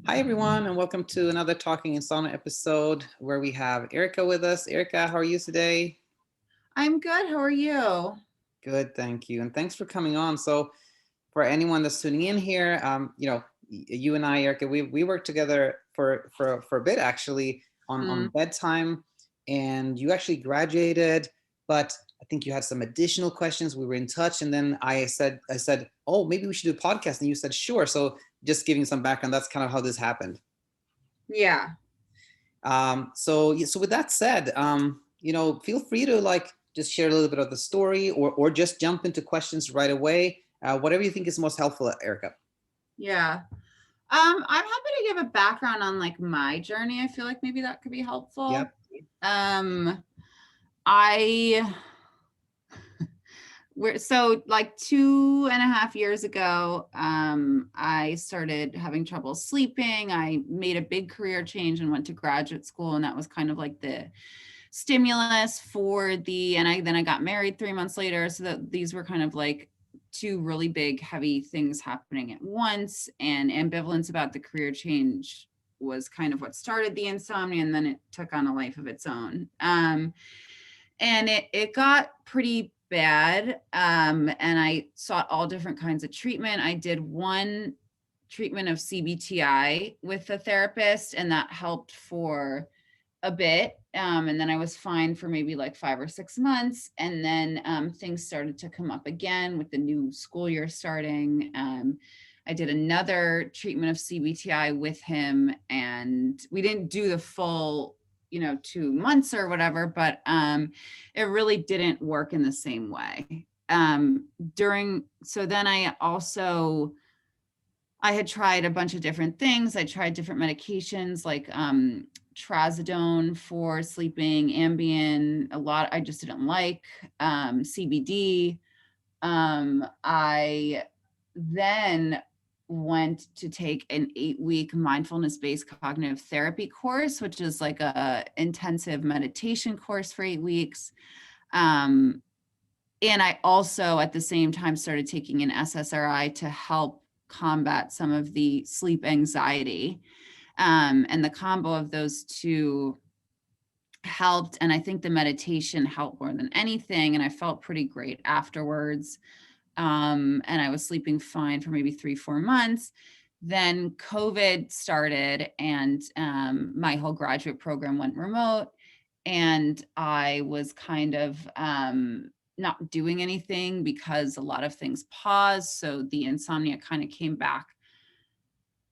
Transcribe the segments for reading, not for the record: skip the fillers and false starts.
Hi, everyone, and welcome to another Talking Insomnia episode where we have Erica with us. Erica, how are you today? I'm good. How are you? Good, thank you. And thanks for coming on. So, for anyone that's tuning in here, you and I, Erica, we worked together for a bit actually on Mm, BedTyme, and you actually graduated, but I think you had some additional questions. We were in touch, and then I said, oh, maybe we should do a podcast, and you said sure. So, just giving some background, that's kind of how this happened. yeah. So with that said, feel free to just share a little bit of the story or just jump into questions right away. Whatever you think is most helpful, Erica. Yeah. I'm happy to give a background on like my journey. I feel like maybe that could be helpful. Yep. I we're so like 2.5 years ago, I started having trouble sleeping. I made a big career change and went to graduate school, and that was kind of like the stimulus for and I got married 3 months later. So that these were kind of like two really big, heavy things happening at once. And ambivalence about the career change was kind of what started the insomnia, and then it took on a life of its own. And it got pretty bad. And I sought all different kinds of treatment. I did one treatment of CBTI with a therapist, and that helped for a bit. And then I was fine for maybe like 5 or 6 months. And then things started to come up again with the new school year starting. I did another treatment of CBTI with him, and we didn't do the full 2 months or whatever, but it really didn't work in the same way. During so then I had tried a bunch of different things. I tried different medications like trazodone for sleeping, Ambien, a lot I just didn't like, CBD. I then went to take an 8-week mindfulness-based cognitive therapy course, which is like a intensive meditation course for 8 weeks. And I also at the same time started taking an SSRI to help combat some of the sleep anxiety. And the combo of those two helped. And I think the meditation helped more than anything. And I felt pretty great afterwards. And I was sleeping fine for maybe 3, 4 months. Then COVID started, and my whole graduate program went remote. And I was kind of not doing anything because a lot of things paused. So the insomnia kind of came back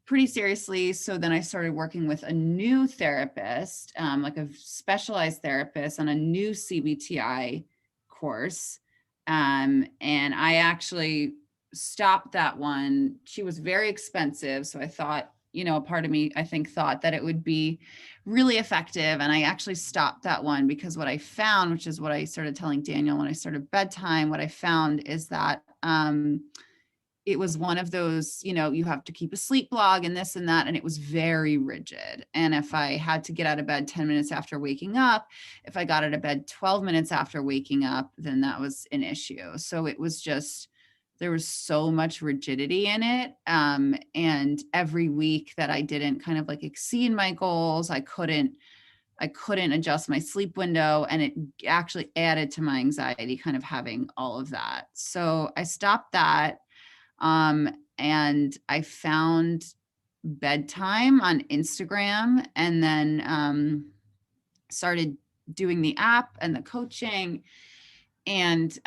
pretty seriously. So then I started working with a new therapist, like a specialized therapist on a new CBTI course. And I actually stopped that one. She was very expensive. So I thought, a part of me, I think, thought that it would be really effective. And I actually stopped that one because what I found, which is what I started telling Daniel when I started BedTyme, what I found is that it was one of those, you have to keep a sleep log and this and that. And it was very rigid. And if I had to get out of bed 10 minutes after waking up, if I got out of bed 12 minutes after waking up, then that was an issue. So it was just, there was so much rigidity in it. And every week that I didn't kind of like exceed my goals, I couldn't adjust my sleep window, and it actually added to my anxiety, kind of having all of that. So I stopped that. And I found BedTyme on Instagram, and then started doing the app and the coaching. And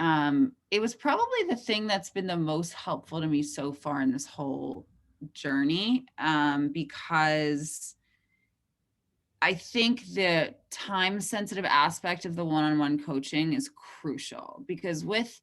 it was probably the thing that's been the most helpful to me so far in this whole journey, because I think the time sensitive aspect of the one-on-one coaching is crucial, because with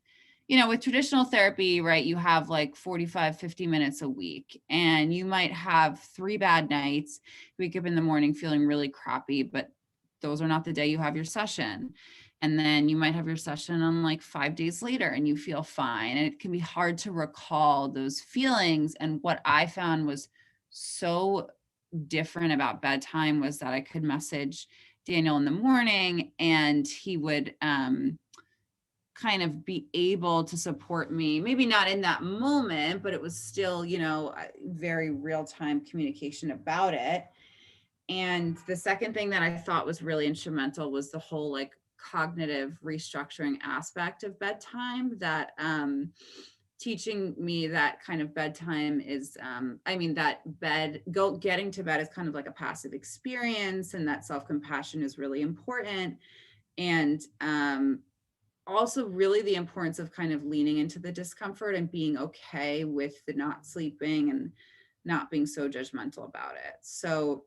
traditional therapy, right, you have like 45, 50 minutes a week, and you might have 3 bad nights, wake up in the morning feeling really crappy, but those are not the day you have your session. And then you might have your session on like 5 days later and you feel fine. And it can be hard to recall those feelings. And what I found was so different about BedTyme was that I could message Daniel in the morning, and he would kind of be able to support me, maybe not in that moment, but it was still, you know, very real-time communication about it. And the second thing that I thought was really instrumental was the whole like cognitive restructuring aspect of bedtime, that teaching me that kind of bedtime is, that getting to bed is kind of like a passive experience, and that self-compassion is really important. And also really the importance of kind of leaning into the discomfort and being okay with the not sleeping and not being so judgmental about it. So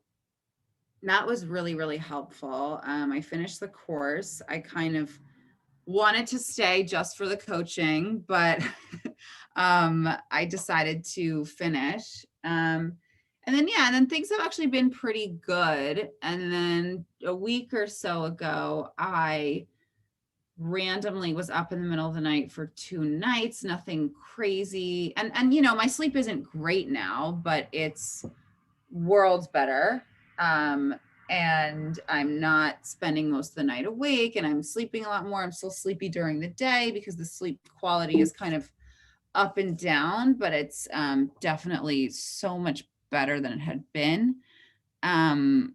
that was really, really helpful. I finished the course. I kind of wanted to stay just for the coaching, but I decided to finish. And then things have actually been pretty good. And then a week or so ago, I randomly was up in the middle of the night for 2 nights, nothing crazy. And you know, my sleep isn't great now, but it's worlds better. And I'm not spending most of the night awake, and I'm sleeping a lot more. I'm still sleepy during the day because the sleep quality is kind of up and down, but it's definitely so much better than it had been. And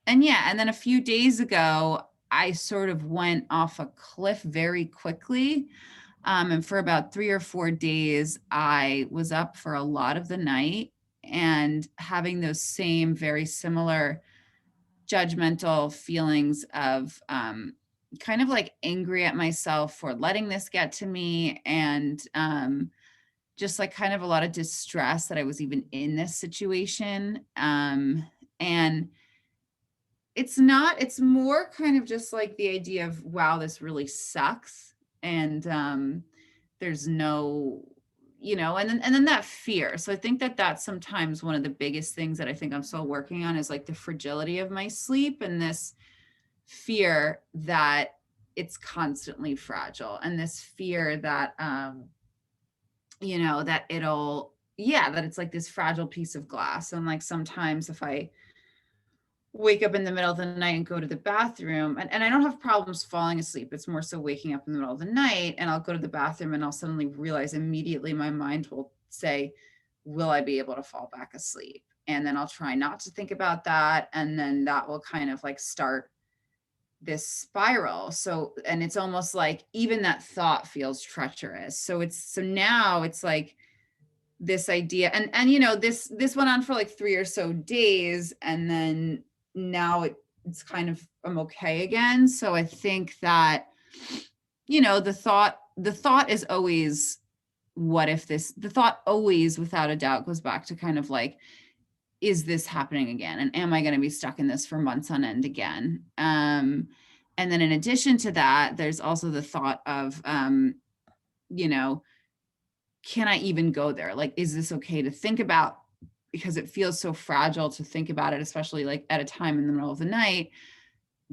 then a few days ago, I sort of went off a cliff very quickly. And for about 3 or 4 days, I was up for a lot of the night and having those same very similar judgmental feelings of kind of like angry at myself for letting this get to me, and just like kind of a lot of distress that I was even in this situation. And it's more kind of just like the idea of, wow, this really sucks. And there's no, you know, and then that fear. So I think that that's sometimes one of the biggest things that I think I'm still working on, is like the fragility of my sleep, and this fear that it's constantly fragile, and this fear that, you know, that that it's like this fragile piece of glass. And like sometimes if I wake up in the middle of the night and go to the bathroom, and I don't have problems falling asleep, it's more so waking up in the middle of the night, and I'll go to the bathroom and I'll suddenly realize, immediately my mind will say, will I be able to fall back asleep? And then I'll try not to think about that, and then that will kind of like start this spiral. So, and it's almost like even that thought feels treacherous. So now it's like this idea, and you know, this went on for like 3 or so days, and then now it's kind of, I'm okay again. So I think that, you know, the thought is always, what if this, the thought always without a doubt goes back to kind of like, is this happening again? And am I going to be stuck in this for months on end again? And then in addition to that, there's also the thought of, you know, can I even go there? Like, is this okay to think about? Because it feels so fragile to think about it, especially like at a time in the middle of the night,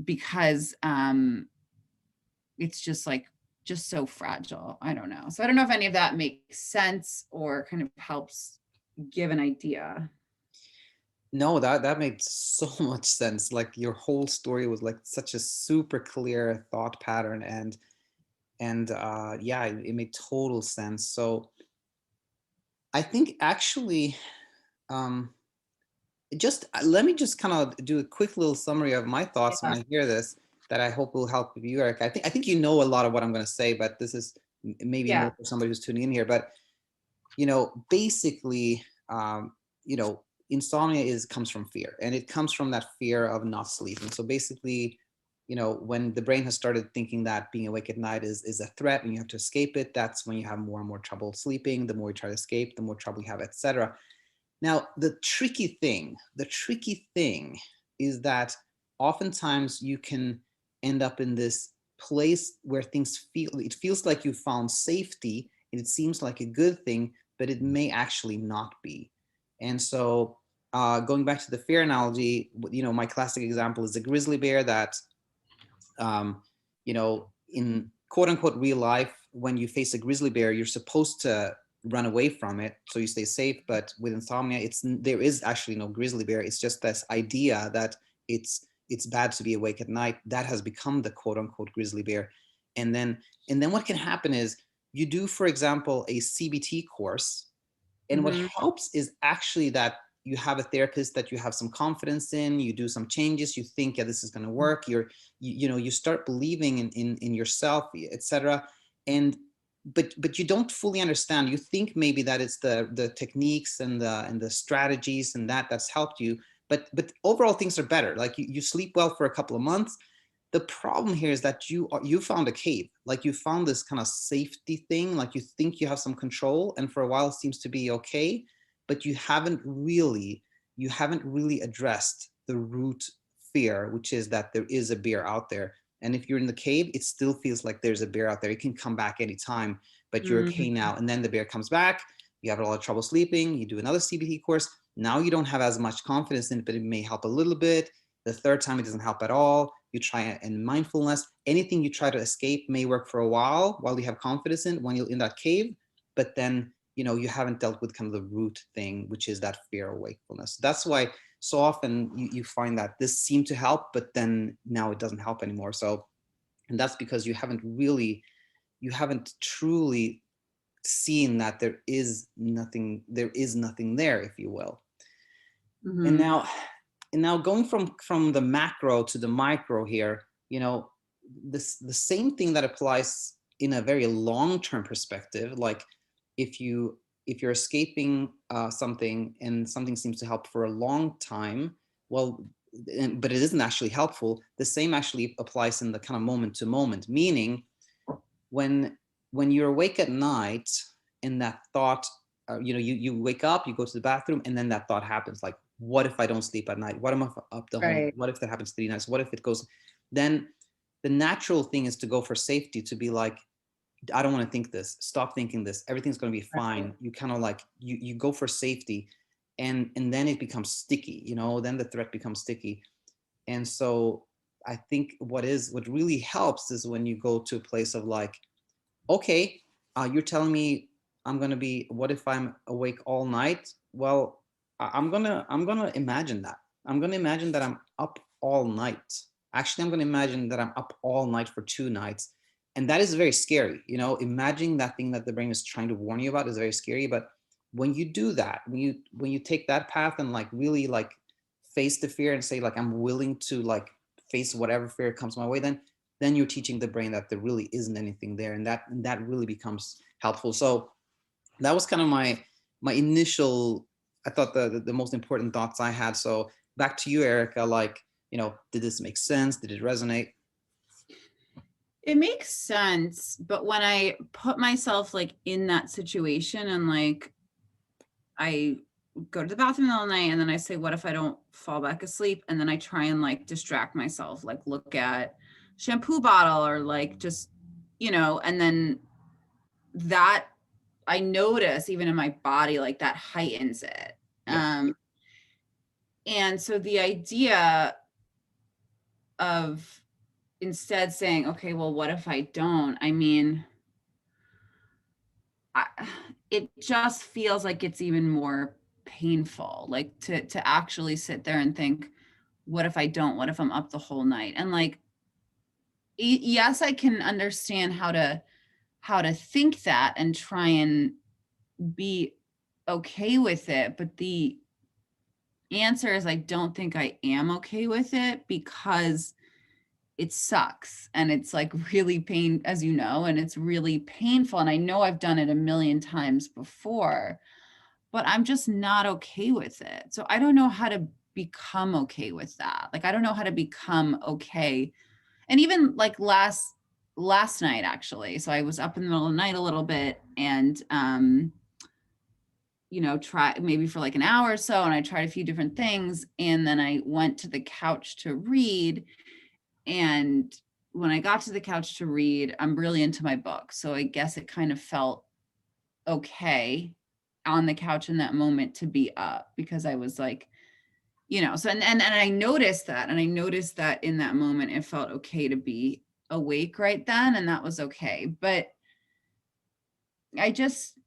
because it's just like, just so fragile. I don't know. So I don't know if any of that makes sense or kind of helps give an idea. No, that made so much sense. Like your whole story was like such a super clear thought pattern, and yeah, it made total sense. So I think actually, um, just let me just kind of do a quick little summary of my thoughts when Yeah. I hear this, that I hope will help you, Eric. I think you know a lot of what I'm going to say, but this is maybe Yeah. more for somebody who's tuning in here. But you know, basically, you know, insomnia comes from fear, and it comes from that fear of not sleeping. So basically, you know, when the brain has started thinking that being awake at night is a threat and you have to escape it, that's when you have more and more trouble sleeping. The more you try to escape, the more trouble you have, etc. Now, the tricky thing is that oftentimes you can end up in this place where it feels like you found safety, and it seems like a good thing, but it may actually not be. And so, going back to the fear analogy, you know, my classic example is the grizzly bear that, um, you know, in quote unquote real life, when you face a grizzly bear, you're supposed to run away from it so you stay safe. But with insomnia, there is actually no grizzly bear. It's just this idea that it's bad to be awake at night that has become the quote unquote grizzly bear. And then what can happen is you do, for example, a CBT course. And what Mm-hmm. helps is actually that you have a therapist that you have some confidence in, you do some changes, you think, yeah, this is going to work. You start believing in yourself, etc. And but you don't fully understand. You think maybe that it's the techniques and the strategies and that's helped you. But overall things are better. Like you sleep well for a couple of months. The problem here is that you found a cave, like you found this kind of safety thing, like you think you have some control, and for a while it seems to be okay, but you haven't really addressed the root fear, which is that there is a bear out there. And if you're in the cave, it still feels like there's a bear out there. It can come back anytime, but you're okay Mm-hmm. now. And then the bear comes back, you have a lot of trouble sleeping, you do another CBT course, now you don't have as much confidence in it, but it may help a little bit. The third time, it doesn't help at all. You try it in mindfulness. Anything you try to escape may work for a while you have confidence in when you're in that cave, but then you haven't dealt with kind of the root thing, which is that fear of wakefulness. That's why so often you find that this seemed to help, but then now it doesn't help anymore. So, and that's because you haven't truly seen that there is nothing there, if you will. And Mm-hmm. now going from the macro to the micro here, the same thing that applies in a very long-term perspective. Like if you're escaping something and something seems to help for a long time, well, but it isn't actually helpful. The same actually applies in the kind of moment to moment, meaning when you're awake at night and that thought, you wake up, you go to the bathroom, and then that thought happens, like, what if I don't sleep at night? What am I up the whole night? Right. What if that happens 3 nights? What if it goes? Then the natural thing is to go for safety, to be like, I don't want to think this. Stop thinking this. Everything's going to be Right. fine. You kind of like you go for safety, and then it becomes sticky. Then the threat becomes sticky, and so I think what really helps is when you go to a place of like, okay, you're telling me I'm gonna be. What if I'm awake all night? Well, I'm gonna imagine that. I'm gonna imagine that I'm up all night. Actually, I'm gonna imagine that I'm up all night for 2 nights, and that is very scary. Imagining that thing that the brain is trying to warn you about is very scary. But when you do that, when you take that path and like really like face the fear and say like I'm willing to like face whatever fear comes my way, then you're teaching the brain that there really isn't anything there, and that really becomes helpful. So that was kind of my initial, I thought the most important thoughts I had. So back to you, Erica. Like, did this make sense? Did it resonate? It makes sense, but when I put myself like in that situation and like I go to the bathroom all night and then I say, what if I don't fall back asleep? And then I try and like distract myself, like look at shampoo bottle or like just, and then that I notice even in my body, like that heightens it. Yeah. And so the idea of instead saying, okay, well, what if I don't? I mean, I, it just feels like it's even more painful, like to actually sit there and think, what if I don't? What if I'm up the whole night? And like, yes, I can understand how to think that and try and be okay with it, but the answer is I don't think I am okay with it because it sucks and it's like really pain, as you know, and it's really painful. And I know I've done it a million times before, but I'm just not okay with it. So I don't know how to become okay with that. Like I don't know how to become okay. And even like last night actually. So I was up in the middle of the night a little bit and try maybe for like an hour or so and I tried a few different things and then I went to the couch to read. And when I got to the couch to read, I'm really into my book. So I guess it kind of felt okay on the couch in that moment to be up because I was like, so and I noticed that. And I noticed that in that moment, it felt okay to be awake right then. And that was okay. But I just,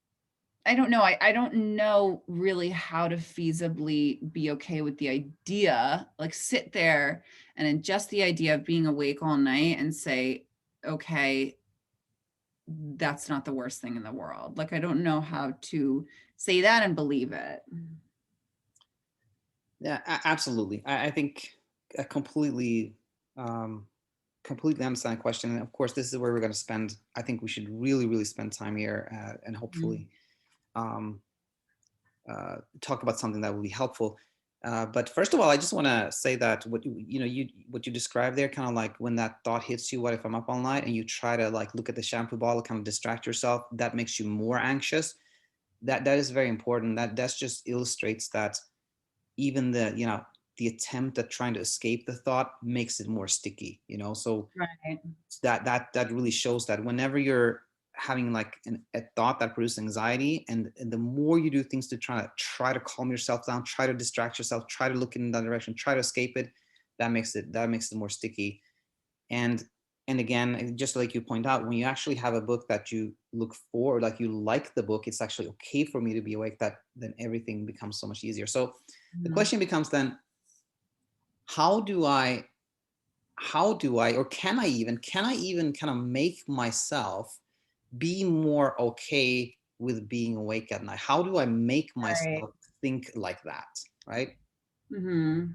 I don't know. I don't know really how to feasibly be okay with the idea, like sit there and just the idea of being awake all night and say, okay, that's not the worst thing in the world. Like, I don't know how to say that and believe it. Yeah, absolutely. I think I um, completely understand the question. And of course, this is where we're going to spend, I think we should really, really spend time here and Mhm. hopefully um, talk about something that will be helpful. But first of all, I just want to say that what you described there, kind of like when that thought hits you, what if I'm up all night, and you try to like look at the shampoo bottle, kind of distract yourself, that makes you more anxious. That is very important. That's just illustrates that even the attempt at trying to escape the thought makes it more sticky. So Right. that really shows that whenever you're having like a thought that produces anxiety, and the more you do things to try to calm yourself down, try to distract yourself, try to look in that direction, try to escape it, that makes it more sticky. And and again, just like you point out, when you actually have a book that you look for, like you like the book, it's actually okay for me to be awake, that then everything becomes so much easier. So the Mhm. question becomes then, how do I or can I even kind of make myself be more okay with being awake at night? How do I make Right. myself think like that? Right. Hmm.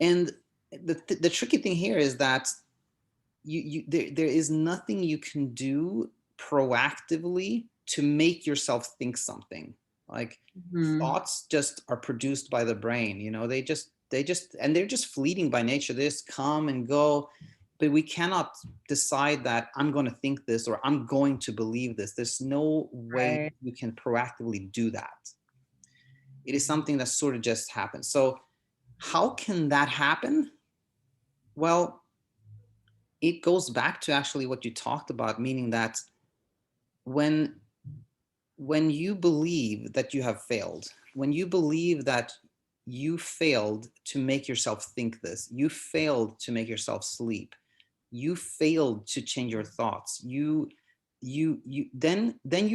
And the tricky thing here is that there is nothing you can do proactively to make yourself think something. Like, Hmm. thoughts just are produced by the brain. They just and they're just fleeting by nature. They just come and go. But we cannot decide that I'm going to think this or I'm going to believe this. There's no way Right. you can proactively do that. It is something that sort of just happens. So how can that happen? Well, it goes back to actually what you talked about, meaning that when when you believe that you have failed, when you believe that you failed to make yourself think this, you failed to make yourself sleep, you failed to change your thoughts, then you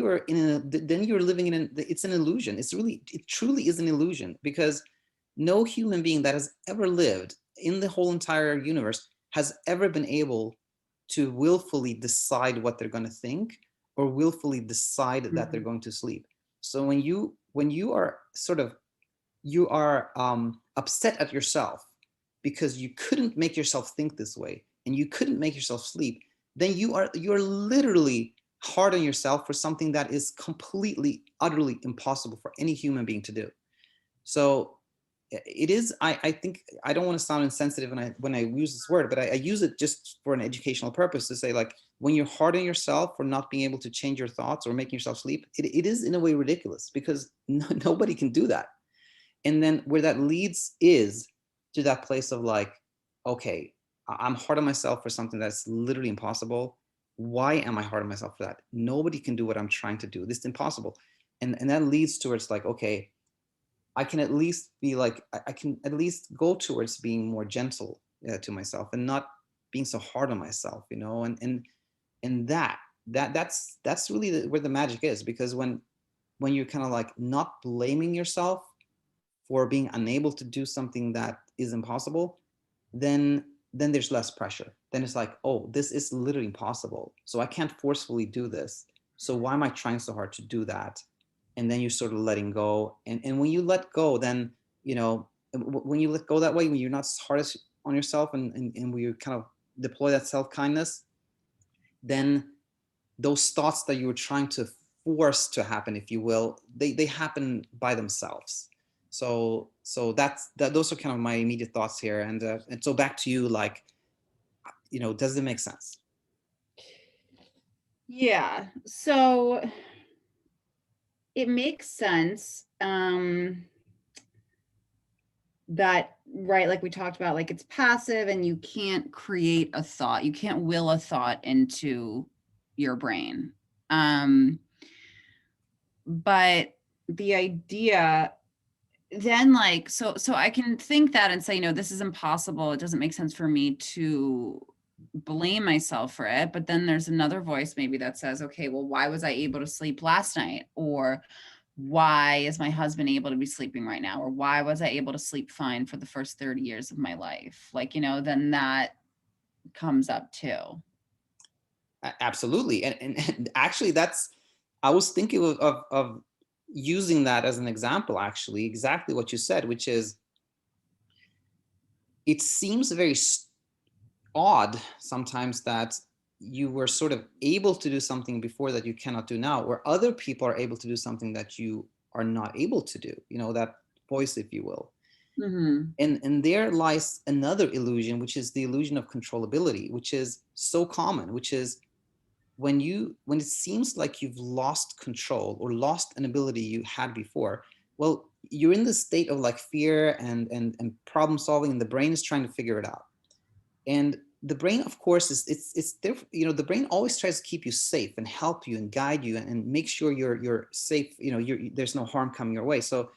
are then you're living in it's an illusion. It truly is an illusion, because no human being that has ever lived in the whole entire universe has ever been able to willfully decide what they're going to think, or willfully decide that they're Mhm. going to sleep. So when you are sort of you are upset at yourself because you couldn't make yourself think this way and you couldn't make yourself sleep, then you're literally hard on yourself for something that is completely, utterly impossible for any human being to do. So it is. I think I don't want to sound insensitive when I use this word, but I use it just for an educational purpose to say, like, when you're hard on yourself for not being able to change your thoughts or making yourself sleep, it is in a way ridiculous, because nobody can do that. And then where that leads is to that place of like, okay, I'm hard on myself for something that's literally impossible. Why am I hard on myself for that? Nobody can do what I'm trying to do. This is impossible. And that leads towards like, okay, I can at least be like, I can at least go towards being more gentle to myself and not being so hard on myself, and that's really where the magic is. Because when you're kind of like not blaming yourself for being unable to do something that is impossible, then there's less pressure. Then it's like, oh, this is literally impossible, so I can't forcefully do this. So why am I trying so hard to do that? And then you're sort of letting go. And when you let go, then when you let go that way, when you're not as hard on yourself, and when you kind of deploy that self-kindness, then those thoughts that you were trying to force to happen, if you will, they happen by themselves. So those are kind of my immediate thoughts here. And so back to you, like, does it make sense? Yeah. So it makes sense. That, right, like we talked about, like it's passive and you can't create a thought. You can't will a thought into your brain. Um, but the idea then, like, so I can think that and say, no, this is impossible. It doesn't make sense for me to blame myself for it. But then there's another voice maybe that says, okay, well, why was I able to sleep last night? Or why is my husband able to be sleeping right now? Or why was I able to sleep fine for the first 30 years of my life? Like, then that comes up too. Absolutely. And actually I was thinking of using that as an example, actually, exactly what you said, which is, it seems very odd sometimes that you were sort of able to do something before that you cannot do now, or other people are able to do something that you are not able to do, that voice, if you will. Mm-hmm. And there lies another illusion, which is the illusion of controllability, which is so common, which is when it seems like you've lost control or lost an ability you had before. Well, you're in this state of like fear and problem solving, and the brain is trying to figure it out. And the brain, of course, it's different. The brain always tries to keep you safe and help you and guide you and make sure you're safe. There's no harm coming your way. So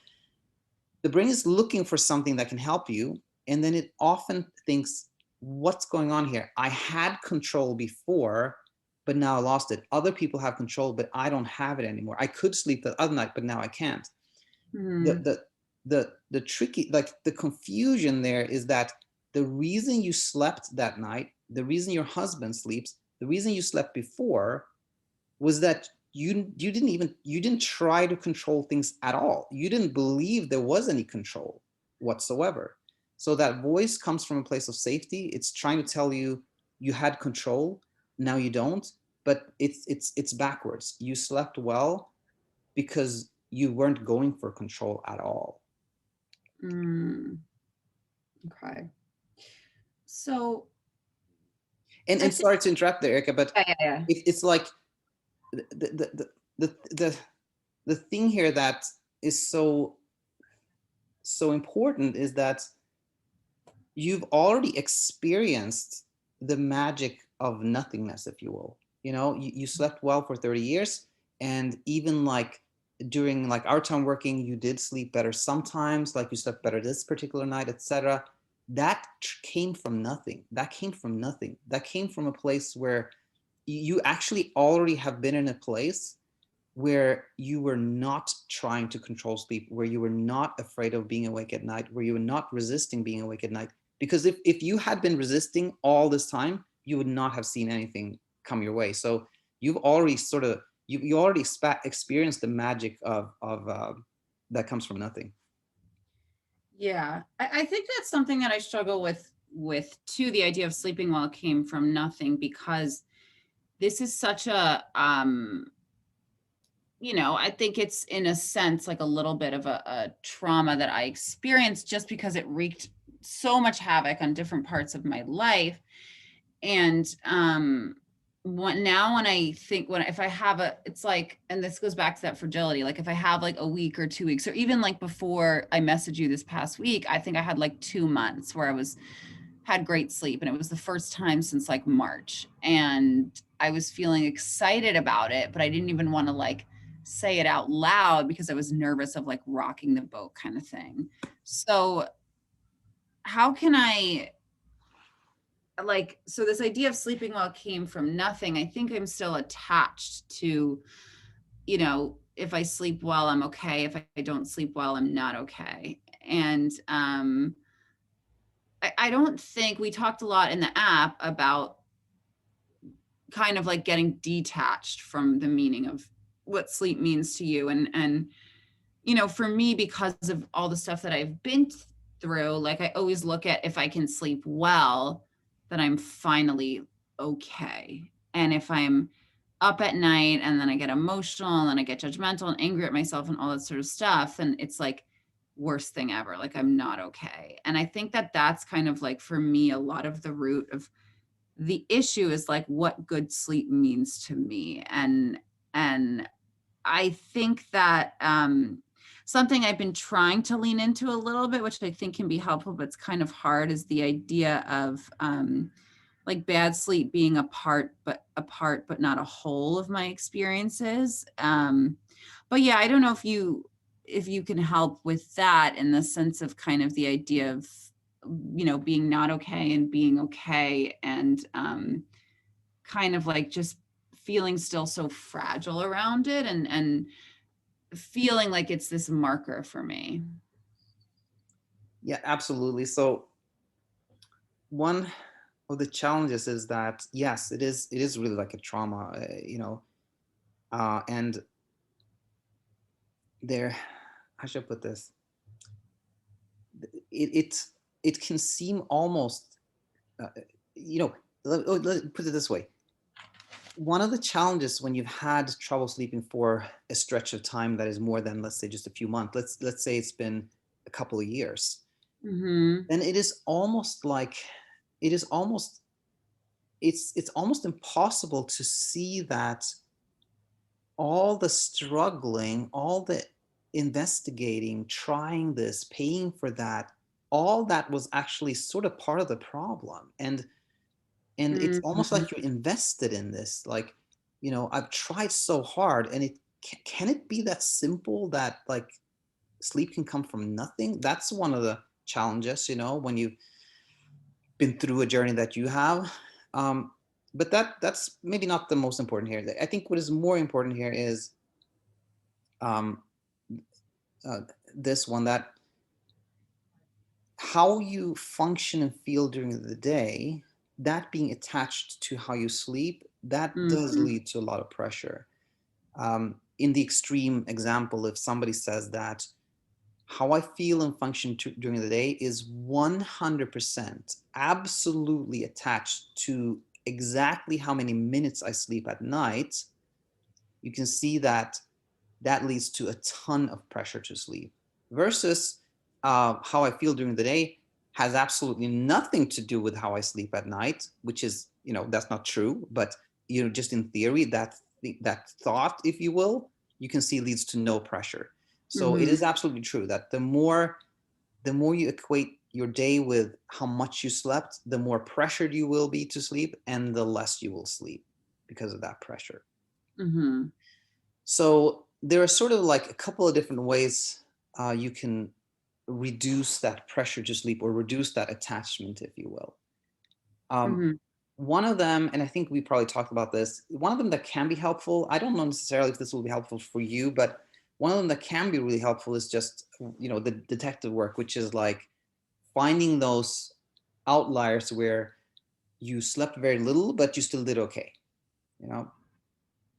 the brain is looking for something that can help you, and then it often thinks, what's going on here? I had control before, but now I lost it. Other people have control, but I don't have it anymore. I could sleep the other night, but now I can't. Mm-hmm. The tricky, like the confusion there is that the reason you slept that night, the reason your husband sleeps, the reason you slept before, was that you didn't try to control things at all. You didn't believe there was any control whatsoever. So that voice comes from a place of safety. It's trying to tell you you had control, now you don't. But it's backwards. You slept well because you weren't going for control at all. Mm. Okay. So And I and think, sorry to interrupt there, Erica, but yeah. it's like the the thing here that is so important is that you've already experienced the magic of nothingness, if you will. You slept well for 30 years, and even like during like our time working, you did sleep better sometimes, like you slept better this particular night, etc. That came from nothing. That came from a place where you actually already have been in a place where you were not trying to control sleep, where you were not afraid of being awake at night, where you were not resisting being awake at night. Because if you had been resisting all this time, you would not have seen anything come your way. So you've already sort of you already experienced the magic of that comes from nothing. Yeah, I think that's something that I struggle with too. The idea of sleeping well came from nothing, because this is such a I think it's in a sense like a little bit of a trauma that I experienced, just because it wreaked so much havoc on different parts of my life. And when I think, if I have it's like, and this goes back to that fragility, like if I have like a week or 2 weeks, or even like before I messaged you this past week, I think I had like 2 months where I had great sleep, and it was the first time since like March, and I was feeling excited about it, but I didn't even want to like say it out loud because I was nervous of like rocking the boat kind of thing. So how can I, like, so this idea of sleeping well came from nothing. I think I'm still attached to, if I sleep well, I'm okay. If I don't sleep well, I'm not okay. And I don't think we talked a lot in the app about kind of like getting detached from the meaning of what sleep means to you. And for me, because of all the stuff that I've been through, like I always look at, if I can sleep well, then I'm finally okay. And if I'm up at night and then I get emotional and then I get judgmental and angry at myself and all that sort of stuff, then it's like worst thing ever. Like I'm not okay. And I think that that's kind of like, for me, a lot of the root of the issue is like what good sleep means to me. And I think that something I've been trying to lean into a little bit, which I think can be helpful, but it's kind of hard, is the idea of like bad sleep being a part, but not a whole of my experiences. But yeah, I don't know if you can help with that, in the sense of kind of the idea of being not okay and being okay, and kind of like just feeling still so fragile around it, and feeling like it's this marker for me. Yeah, absolutely. So one of the challenges is that yes, it is really like a trauma, and there, how should I put this? It it it can seem almost, uh, you know, let put it this way. One of the challenges when you've had trouble sleeping for a stretch of time that is more than, let's say, just a few months. Let's say it's been a couple of years. Mm-hmm. Then it is almost like it is almost it's almost impossible to see that all the struggling, all the investigating, trying this, paying for that, all that was actually sort of part of the problem. And it's almost Mm-hmm. like you're invested in this. Like, I've tried so hard, and it can it be that simple that like sleep can come from nothing? That's one of the challenges, when you've been through a journey that you have. Um, but that's maybe not the most important here. I think what is more important here is um, uh, this one, that how you function and feel during the day, that being attached to how you sleep, that does Mm-hmm. lead to a lot of pressure. In the extreme example, if somebody says that how I feel and function during the day is 100% absolutely attached to exactly how many minutes I sleep at night, you can see that that leads to a ton of pressure to sleep. Versus how I feel during the day has absolutely nothing to do with how I sleep at night, which is, that's not true, but just in theory, that thought, if you will, you can see leads to no pressure. So it Mm-hmm. is absolutely true that the more you equate your day with how much you slept, the more pressured you will be to sleep, and the less you will sleep because of that pressure. Mm-hmm. So there are sort of like a couple of different ways you can reduce that pressure to sleep, or reduce that attachment, if you will. Um, Mm-hmm. one of them, and I think we probably talked about this, one of them that can be helpful, I don't know necessarily if this will be helpful for you, but one of them that can be really helpful is just, the detective work, which is like finding those outliers where you slept very little, but you still did okay. You know,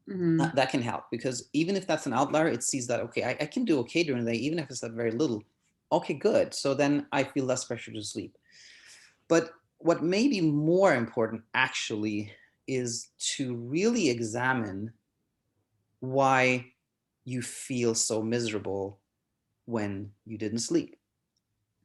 Mm-hmm. that can help, because even if that's an outlier, it sees that, okay, I can do okay during the day, even if I slept very little. Okay, good. So then I feel less pressure to sleep. But what may be more important actually is to really examine why you feel so miserable when you didn't sleep.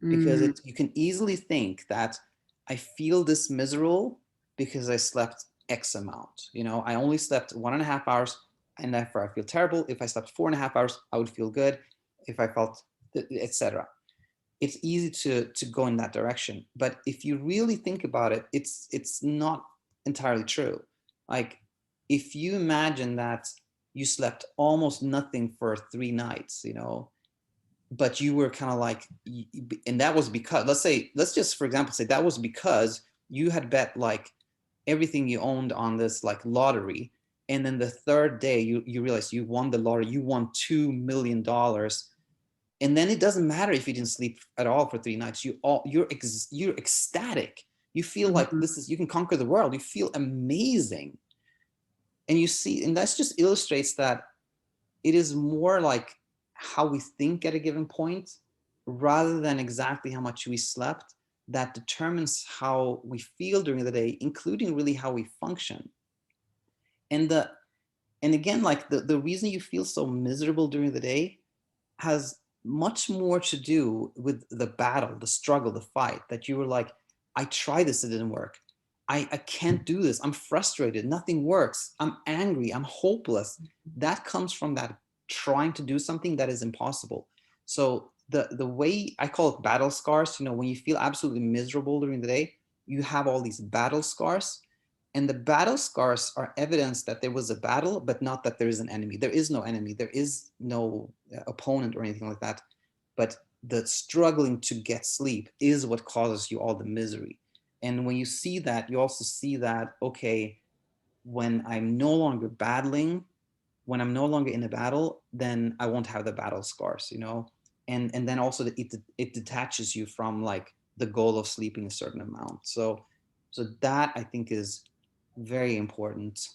Because you can easily think that I feel this miserable because I slept X amount. I only slept 1.5 hours, and therefore I feel terrible. If I slept 4.5 hours, I would feel good. If I felt, etc. It's easy to go in that direction. But if you really think about it, it's not entirely true. Like, if you imagine that you slept almost nothing for 3 nights, but you were kind of like, and that was because, let's just for example say that was because you had bet like everything you owned on this like lottery, and then the third day you realize you won the lottery, you won $2 million, and then it doesn't matter if you didn't sleep at all for 3 nights. You're ecstatic. You feel like Mm-hmm. you can conquer the world. You feel amazing. And you see, and that just illustrates that it is more like how we think at a given point, rather than exactly how much we slept, that determines how we feel during the day, including really how we function. And the and again, like the reason you feel so miserable during the day has much more to do with the battle, the struggle, the fight, that you were like, I tried this, it didn't work. I can't do this. I'm frustrated. Nothing works. I'm angry. I'm hopeless. That comes from that trying to do something that is impossible. So the way I call it battle scars, when you feel absolutely miserable during the day, you have all these battle scars. And the battle scars are evidence that there was a battle, but not that there is an enemy. There is no enemy. There is no opponent or anything like that. But the struggling to get sleep is what causes you all the misery. And when you see that, you also see that, okay, when I'm no longer battling, when I'm no longer in a battle, then I won't have the battle scars. And then also it detaches you from like the goal of sleeping a certain amount. So So that I think is very important.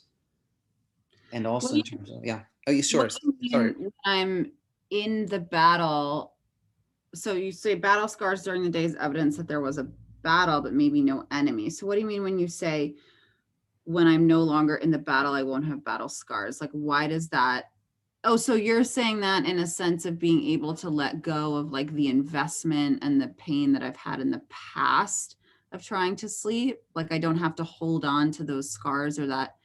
And What also do in you terms of, yeah. Oh, you what sure? do you Sorry. mean when I'm in the battle? So you say battle scars during the day is evidence that there was a battle, but maybe no enemy. So what do you mean when you say when I'm no longer in the battle, I won't have battle scars? Like, why does that? Oh, so you're saying that in a sense of being able to let go of like the investment and the pain that I've had in the past of trying to sleep. Like, I don't have to hold on to those scars or that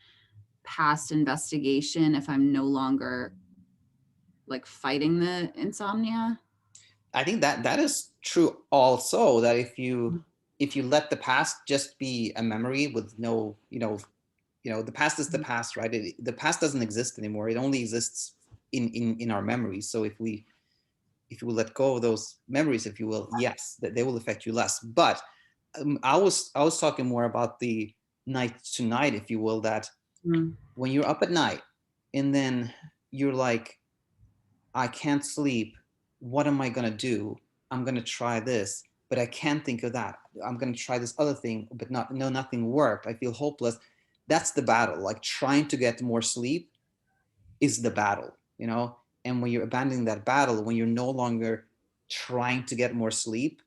past investigation if I'm no longer like fighting the insomnia. I think that that is true also, that if you let the past just be a memory with no, the past is the past, right? The past doesn't exist anymore. It only exists in our memories. So if you will let go of those memories, if you will, yes, that they will affect you less. But I was talking more about the night to night, if you will, that Mm. when you're up at night and then you're like, I can't sleep. What am I gonna do? I'm gonna try this, but I can't think of that. I'm gonna try this other thing, but not no, nothing worked. I feel hopeless. That's the battle. Like trying to get more sleep is the battle, you know? And when you're abandoning that battle, when you're no longer trying to get more sleep,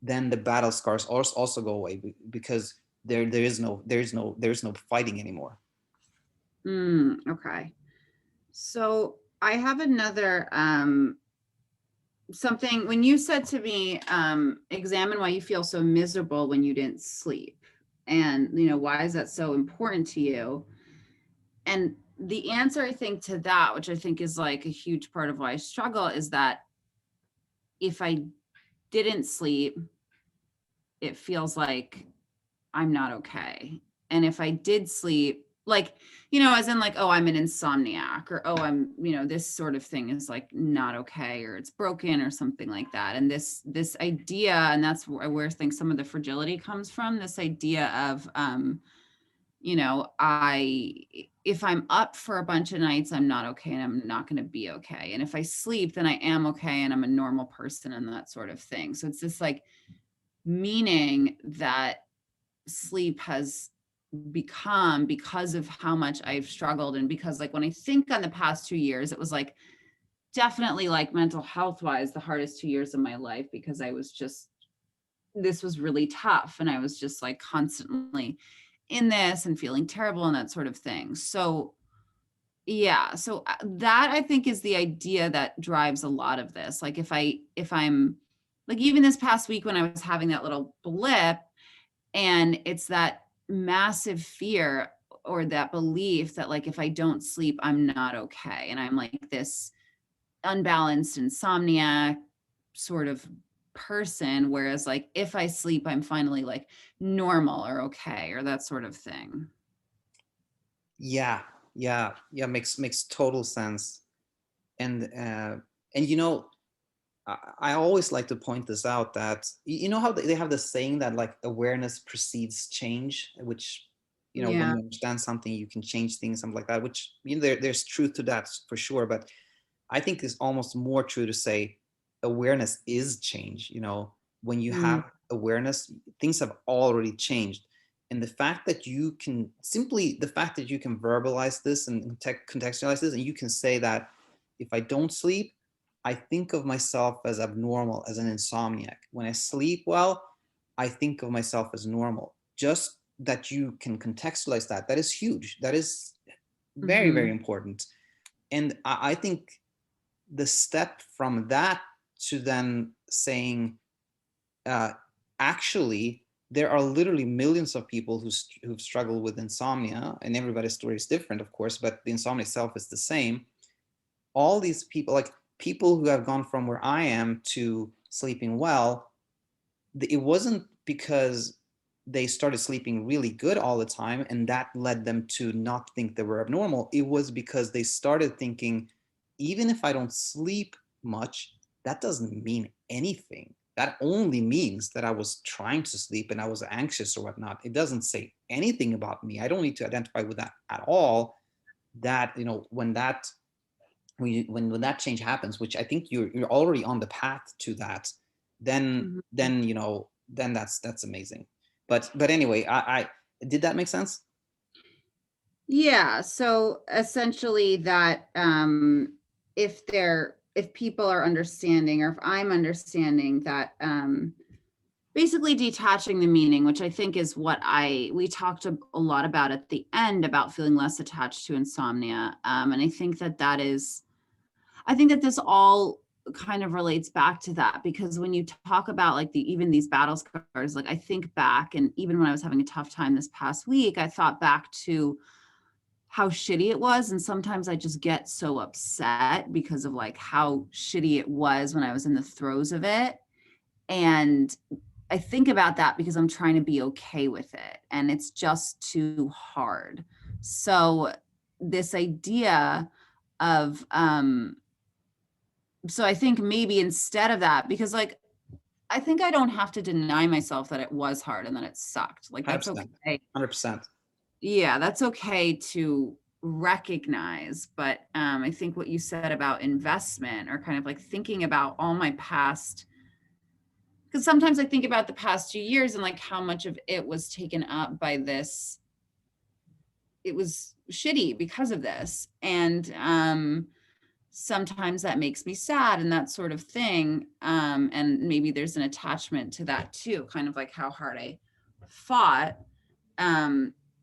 then the battle scars also go away, because there's no fighting anymore. Okay. So I have another something when you said to me, examine why you feel so miserable when you didn't sleep. And why is that so important to you? And the answer I think to that, which I think is like a huge part of why I struggle, is that if I didn't sleep, it feels like I'm not okay. And if I did sleep, like, as in like, oh, I'm an insomniac, or oh, this sort of thing is like not okay, or it's broken or something like that. And this idea, and that's where I think some of the fragility comes from, this idea of I if I'm up for a bunch of nights, I'm not okay and I'm not going to be okay. And if I sleep, then I am okay and I'm a normal person and that sort of thing. So it's this like meaning that sleep has become because of how much I've struggled. And because like when I think on the past 2 years, it was like definitely like mental health wise, the hardest 2 years of my life, because this was really tough. And I was just like constantly in this and feeling terrible and that sort of thing. So yeah, so that I think is the idea that drives a lot of this. Like if I'm like, even this past week when I was having that little blip, and it's that massive fear or that belief that like if I don't sleep, I'm not okay. And I'm like this unbalanced insomnia sort of person. Whereas like if I sleep, I'm finally like normal or okay or that sort of thing. Yeah, yeah, makes total sense. And I always like to point this out, that you know how they have this saying that like awareness precedes change, which when Yeah. you understand something you can change things, something like that, which there's truth to that for sure. But I think it's almost more true to say awareness is change. When you Mm, have awareness, things have already changed. And the fact that you can verbalize this and contextualize this, and you can say that if I don't sleep, I think of myself as abnormal, as an insomniac. When I sleep well, I think of myself as normal. Just that you can contextualize that, that is huge. That is very, very mhm, important. And I think the step from that to then saying, uh, actually, there are literally millions of people who've struggled with insomnia, and everybody's story is different, of course, but the insomnia itself is the same. All these people, like people who have gone from where I am to sleeping well, it wasn't because they started sleeping really good all the time and that led them to not think they were abnormal. It was because they started thinking, even if I don't sleep much, that doesn't mean anything. That only means that I was trying to sleep and I was anxious or whatnot. It doesn't say anything about me. I don't need to identify with that at all. That, when that change happens, which I think you're already on the path to that, then mhm. then that's amazing. But anyway, I did that make sense? Yeah, so essentially that if people are understanding, or if I'm understanding that basically detaching the meaning, which I think is what we talked a lot about at the end about feeling less attached to insomnia. And I think I think that this all kind of relates back to that, because when you talk about like even these battle scars, like I think back, and even when I was having a tough time this past week, I thought back to how shitty it was. And sometimes I just get so upset because of like how shitty it was when I was in the throes of it. And I think about that because I'm trying to be okay with it, and it's just too hard. So this idea of so I think maybe instead of that, because like I think I don't have to deny myself that it was hard and that it sucked. Like that's 100%. okay. 100%. Yeah, that's okay to recognize. But I think what you said about investment, or kind of like thinking about all my past, because sometimes I think about the past 2 years and like how much of it was taken up by this. It was shitty because of this. And sometimes that makes me sad and that sort of thing. And maybe there's an attachment to that too, kind of like how hard I fought.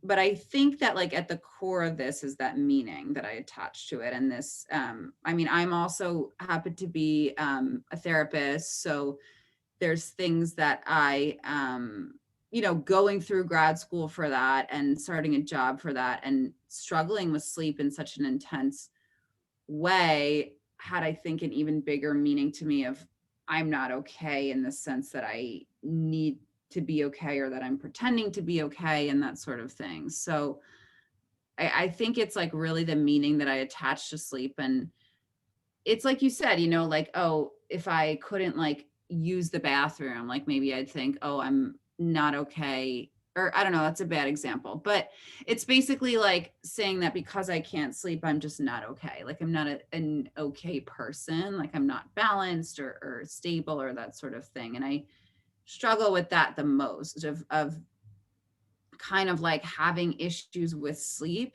But I think that like at the core of this is that meaning that I attach to it. And this, I mean, I'm also happen to be a therapist. So there's things that going through grad school for that and starting a job for that and struggling with sleep in such an intense way had, I think, an even bigger meaning to me of I'm not okay in the sense that I need to be okay, or that I'm pretending to be okay, and that sort of thing. So I think it's like really the meaning that I attach to sleep. And it's like you said, like, oh, if I couldn't like use the bathroom, like maybe I'd think, oh, I'm not okay. Or I don't know, that's a bad example, but it's basically like saying that because I can't sleep, I'm just not okay. Like I'm not an okay person. Like I'm not balanced or stable or that sort of thing. And I struggle with that the most of kind of like having issues with sleep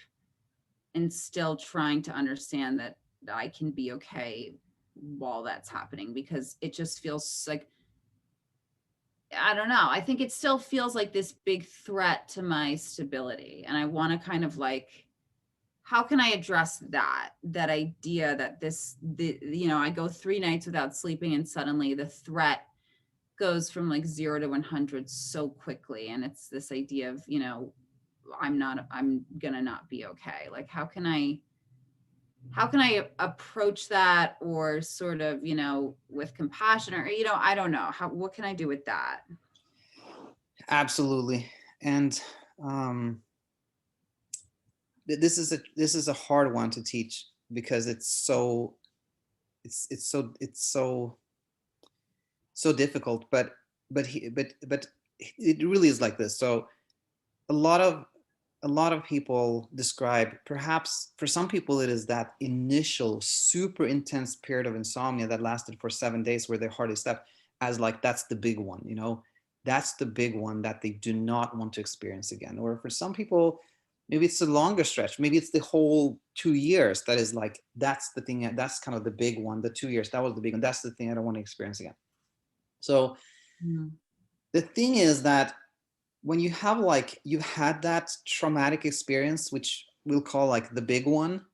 and still trying to understand that I can be okay while that's happening, because it just feels like, I don't know. I think it still feels like this big threat to my stability. And I want to kind of like, how can I address that idea that I go 3 nights without sleeping and suddenly the threat goes from like 0 to 100 so quickly. And it's this idea of, I'm gonna not be okay. Like, how can I approach that, or sort of, with compassion, or, I don't know what can I do with that? Absolutely. And um, this is a hard one to teach because it's so difficult. But it really is like this. So a lot of a lot of people describe, perhaps for some people it is that initial super intense period of insomnia that lasted for 7 days where they hardly slept, as like that's the big one, that's the big one that they do not want to experience again. Or for some people, maybe it's a longer stretch, maybe it's the whole 2 years that is like, that's the thing, that's kind of the big one. The 2 years, that was the big one, that's the thing I don't want to experience again. So Mm. the thing is that when you have like you had that traumatic experience, which we'll call like the big one,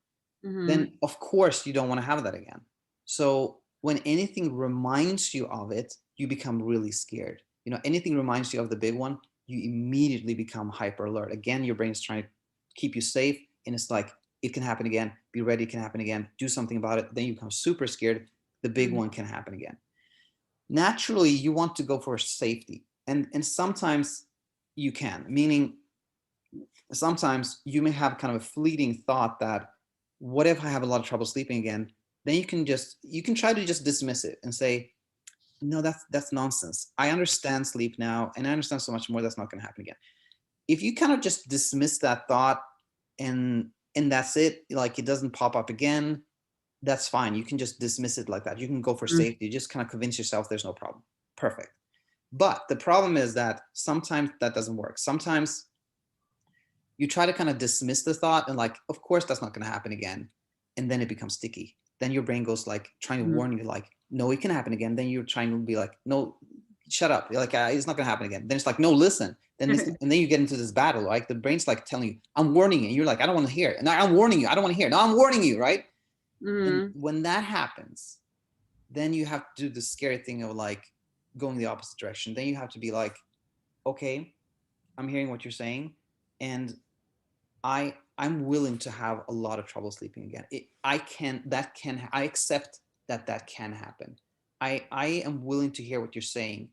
Mm-hmm. then of course you don't want to have that again. So when anything reminds you of it, you become really scared. Anything reminds you of the big one, you immediately become hyper alert. Again, your brain's trying to keep you safe, and it's like, it can happen again, be ready, it can happen again, do something about it. Then you become super scared, the big Mm-hmm. one can happen again. Naturally you want to go for safety, and sometimes you can, meaning sometimes you may have kind of a fleeting thought that, what if I have a lot of trouble sleeping again? Then you can try to just dismiss it and say, no, that's nonsense. I understand sleep now, and I understand so much more, that's not going to happen again. If you kind of just dismiss that thought, and that's it, like it doesn't pop up again, that's fine. You can just dismiss it like that. You can go for safety. You just kind of convince yourself there's no problem. Perfect. But the problem is that sometimes that doesn't work. Sometimes you try to kind of dismiss the thought and like, of course that's not going to happen again. And then it becomes sticky. Then your brain goes like trying to Mhm. warn you, like, no, it can happen again. Then you're trying to be like, no, shut up. You're like, it's not going to happen again. Then it's like, no, listen. Then this, and then you get into this battle, right? The brain's like telling you, I'm warning you. And you're like, I don't want to hear it. And I'm warning you. I don't want to hear it. No, I'm warning you, right? And Mhm. when that happens, then you have to do the scary thing of like going the opposite direction. Then you have to be like, okay, I'm hearing what you're saying, and I'm willing to have a lot of trouble sleeping again. I accept that that can happen. I am willing to hear what you're saying,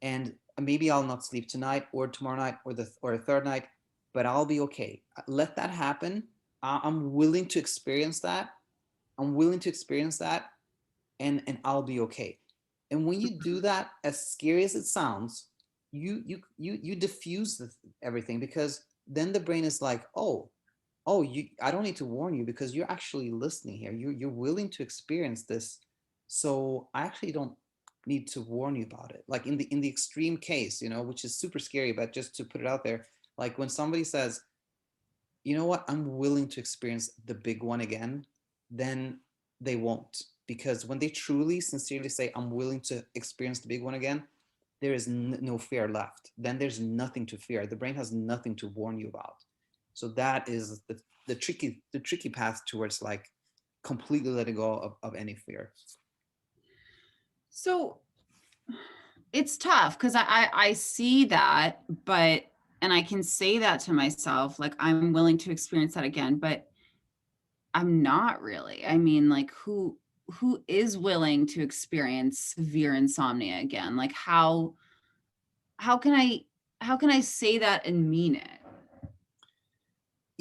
and maybe I'll not sleep tonight or tomorrow night or a third night, but I'll be okay. Let that happen. I'm willing to experience that. I'm willing to experience that, and I'll be okay. And when you do that, as scary as it sounds, you diffuse everything, because then the brain is like, oh, I don't need to warn you because you're actually listening here. You're willing to experience this, so I actually don't need to warn you about it. Like in the extreme case, which is super scary, but just to put it out there, like when somebody says, you know what, I'm willing to experience the big one again, then they won't. Because when they truly, sincerely say, I'm willing to experience the big one again, there is no fear left. Then there's nothing to fear. The brain has nothing to warn you about. So that is the tricky path towards like completely letting go of any fear. So it's tough because I see that, but and I can say that to myself, like I'm willing to experience that again, but I'm not really. I mean, like who is willing to experience severe insomnia again? Like how can I how can I say that and mean it?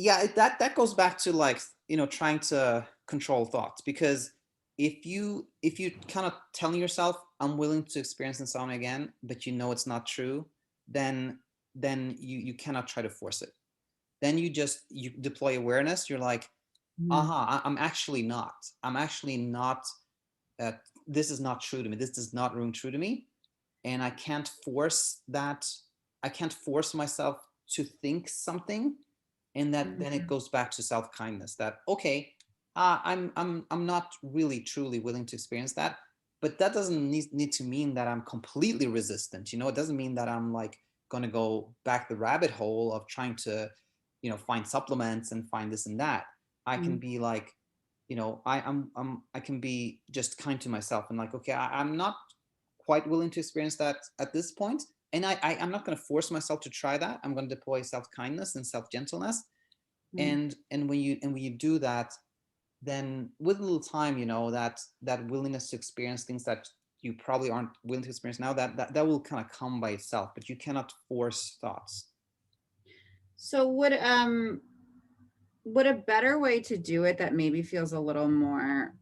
Yeah, that goes back to like, trying to control thoughts, because if you kind of telling yourself, I'm willing to experience insomnia again, but it's not true, then you cannot try to force it. Then you deploy awareness. You're like, Mm, aha, I'm actually not uh, this is not true to me, this does not ring true to me, and I can't force myself to think something. And that then it mhm, goes back to self-kindness, that okay, I'm not really truly willing to experience that, but that doesn't need to mean that I'm completely resistant. It doesn't mean that I'm like going to go back the rabbit hole of trying to find supplements and find this and that. I can mm. be like, I can be just kind to myself and like, okay, I'm not quite willing to experience that at this point, and I'm not going to force myself to try that. I'm going to deploy self-kindness and self-gentleness. Mm. And when you do that, then with a little time, that willingness to experience things that you probably aren't willing to experience now, that will kind of come by itself, but you cannot force thoughts. So would a better way to do it that maybe feels a little more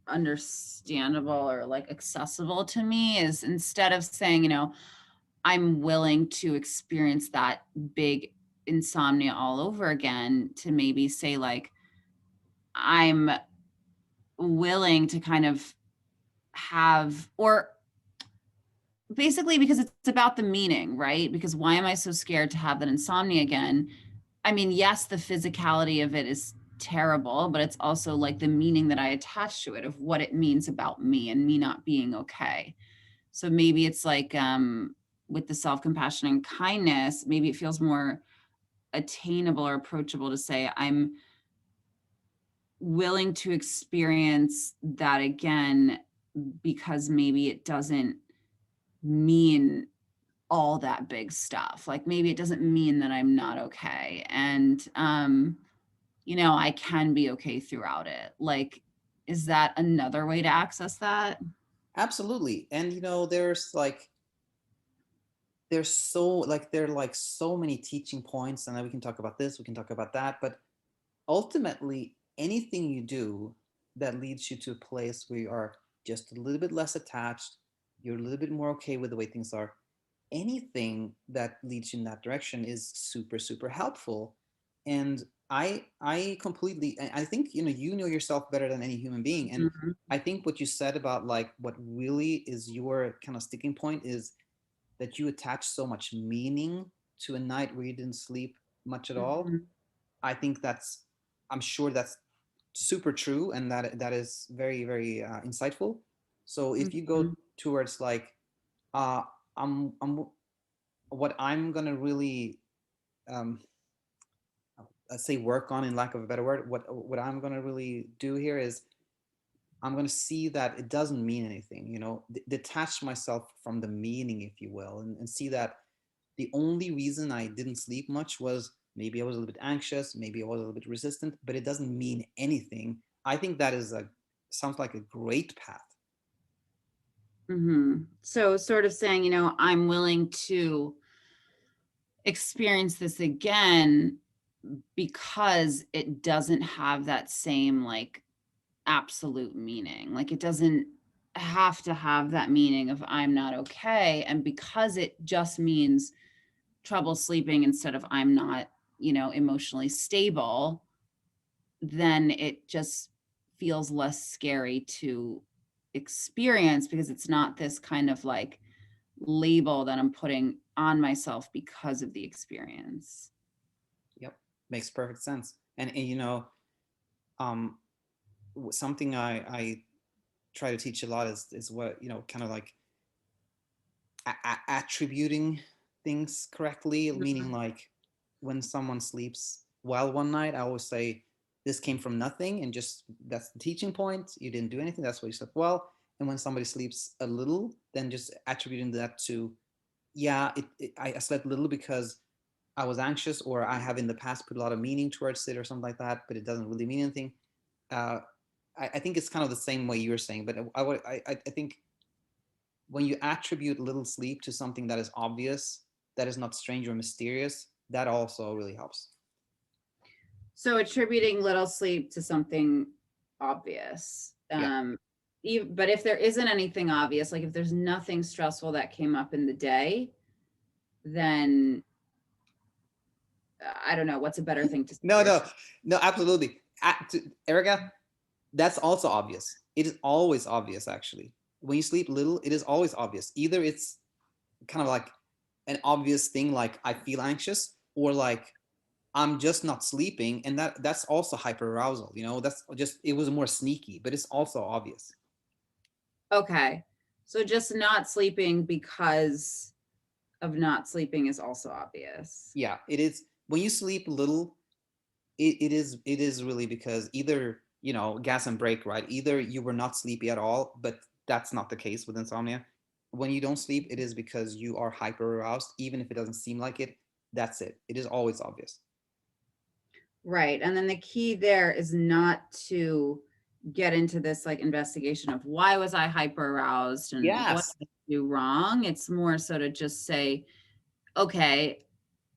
understandable or like accessible to me is instead of saying, I'm willing to experience that big insomnia all over again, to maybe say like, I'm willing to kind of have, or basically because it's about the meaning, right? Because why am I so scared to have that insomnia again? I mean, yes, the physicality of it is terrible, but it's also like the meaning that I attach to it of what it means about me and me not being okay. So maybe it's like with the self-compassion and kindness, maybe it feels more attainable or approachable to say, I'm willing to experience that again because maybe it doesn't mean all that big stuff. Like maybe it doesn't mean that I'm not okay. And I can be okay throughout it. Like, is that another way to access that? Absolutely. And there are like so many teaching points, and then we can talk about this, we can talk about that, but ultimately anything you do that leads you to a place where you are just a little bit less attached, you're a little bit more okay with the way things are, anything that leads you in that direction is super super helpful. And I completely, I think you know yourself better than any human being. And Mhm. I think what you said about like what really is your kind of sticking point is that you attach so much meaning to a night where you didn't sleep much at all. Mhm. I think I'm sure that's super true, and that is very, very insightful. So if you go Mhm. towards like, uh, I'm what I'm gonna really um, let's say work on, in lack of a better word, what I'm gonna really do here is I'm going to see that it doesn't mean anything, detach myself from the meaning, if you will, and see that the only reason I didn't sleep much was maybe I was a little bit anxious, maybe I was a little bit resistant, but it doesn't mean anything. I think that sounds like a great path. Mhm. So sort of saying, I'm willing to experience this again because it doesn't have that same like absolute meaning. Like it doesn't have to have that meaning of I'm not okay. And because it just means trouble sleeping instead of I'm not, emotionally stable, then it just feels less scary to experience because it's not this kind of like label that I'm putting on myself because of the experience. Yep, makes perfect sense. And um, something I try to teach a lot is what kind of like attributing things correctly, meaning Mhm. like when someone sleeps well one night, I always say this came from nothing, and just that's the teaching point. You didn't do anything. That's why you slept well. And when somebody sleeps a little, then just attributing that to, yeah, I slept little because I was anxious, or I have in the past put a lot of meaning towards it, or something like that, but it doesn't really mean anything. Uh, I think it's kind of the same way you were saying, but I think when you attribute little sleep to something that is obvious, that is not strange or mysterious, that also really helps. So attributing little sleep to something obvious. Yeah. But if there isn't anything obvious, like if there's nothing stressful that came up in the day, then I don't know what's a better thing to say No, there. no, no, absolutely. Erica, that's also obvious. It is always obvious, actually. When you sleep little, it is always obvious. Either it's kind of like an obvious thing, like I feel anxious, or like I'm just not sleeping, and that's also hyperarousal. That's just, it was more sneaky, but it's also obvious. Okay. So just not sleeping because of not sleeping is also obvious. Yeah, it is. When you sleep little, it is really because either gas and brake, right? Either you were not sleepy at all, but that's not the case with insomnia. When you don't sleep, it is because you are hyper aroused, even if it doesn't seem like it. That's it. It is always obvious. Right. And then the key there is not to get into this like investigation of why was I hyper aroused and what Yes. did I do wrong. It's more so to just say, okay,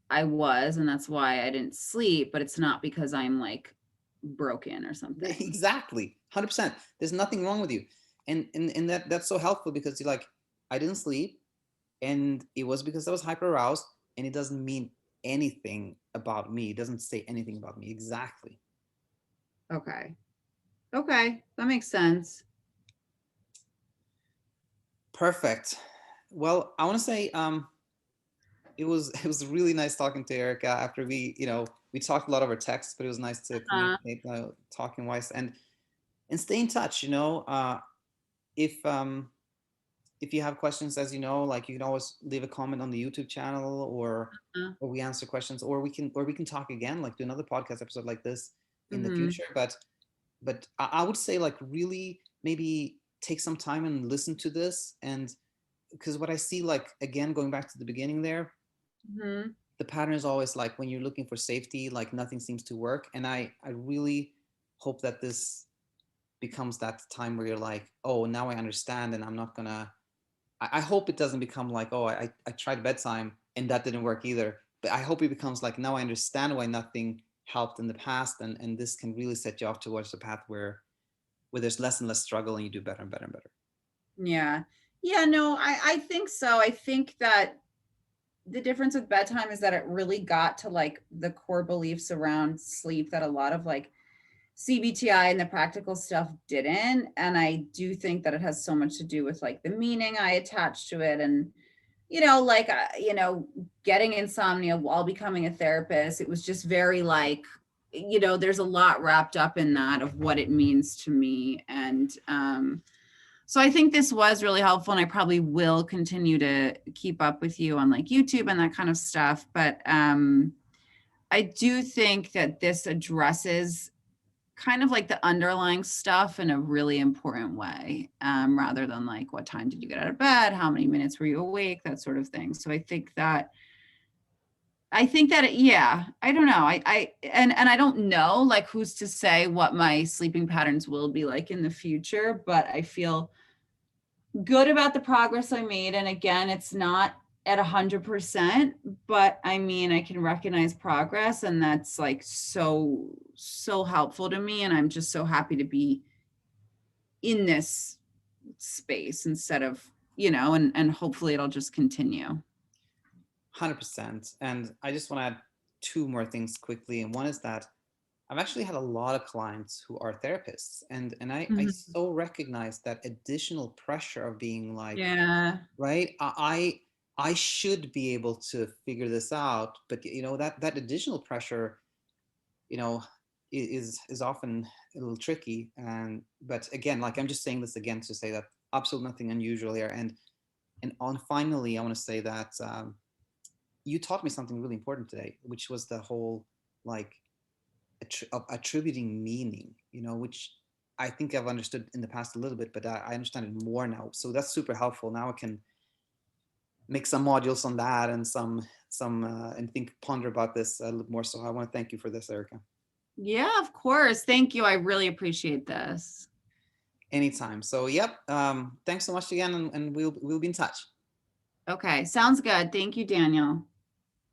I was, and that's why I didn't sleep, but it's not because I'm like broken or something. Exactly. 100%. There's nothing wrong with you. And that's so helpful, because you're like, I didn't sleep, and it was because I was hyper aroused, and it doesn't mean anything about me. It doesn't say anything about me. Exactly. Okay. Okay. That makes sense. Perfect. Well, I want to say it was really nice talking to Erica after we talked a lot over text, but it was nice to Uh, communicate talking wise, and stay in touch. If if you have questions, as like, you can always leave a comment on the YouTube channel, uh, or we answer questions, or we can talk again, like do another podcast episode like this in the mm-hmm, future. But I would say, like, really maybe take some time and listen to this, and because what I see, like, again, going back to the beginning there, mm-hmm. the pattern is always like when you're looking for safety, like nothing seems to work. And I really hope that this becomes that time where you're like, oh, now I understand, and I'm not gonna. I hope it doesn't become like, oh, I tried BedTyme and that didn't work either. But I hope it becomes like, now I understand why nothing helped in the past, and this can really set you off towards a path where there's less and less struggle, and you do better and better and better. Yeah. Yeah, no, I think so. I think that the difference with BedTyme is that it really got to like the core beliefs around sleep that a lot of like CBTI and the practical stuff didn't. And I do think that it has so much to do with like the meaning I attach to it and like, getting insomnia while becoming a therapist, it was just very like, there's a lot wrapped up in that of what it means to me. And so I think this was really helpful, and I probably will continue to keep up with you on like YouTube and that kind of stuff. But I do think that this addresses kind of like the underlying stuff in a really important way, rather than like, what time did you get out of bed? How many minutes were you awake? That sort of thing. So I think that, yeah, I don't know. And I don't know, like, who's to say what my sleeping patterns will be like in the future, but I feel good about the progress I made. And again, it's not at 100%, but I mean, I can recognize progress, and that's like so helpful to me. And I'm just so happy to be in this space instead of, and hopefully it'll just continue. 100%. And I just want to add two more things quickly. And one is that I've actually had a lot of clients who are therapists, and I Mhm. so recognize that additional pressure of being like, Yeah. right, I should be able to figure this out, but that additional pressure, you know, is often a little tricky. And but again, like, I'm just saying this again to say that absolutely nothing unusual here. And on finally, I want to say that you taught me something really important today, which was the whole like of attributing meaning, which I think I've understood in the past a little bit, but I understand it more now. So that's super helpful. Now I can make some modules on that and and ponder about this a little more. So I want to thank you for this, Erica. Yeah, of course. Thank you. I really appreciate this. Anytime. So yep. Thanks so much again, and we'll be in touch. Okay, sounds good. Thank you, Daniel.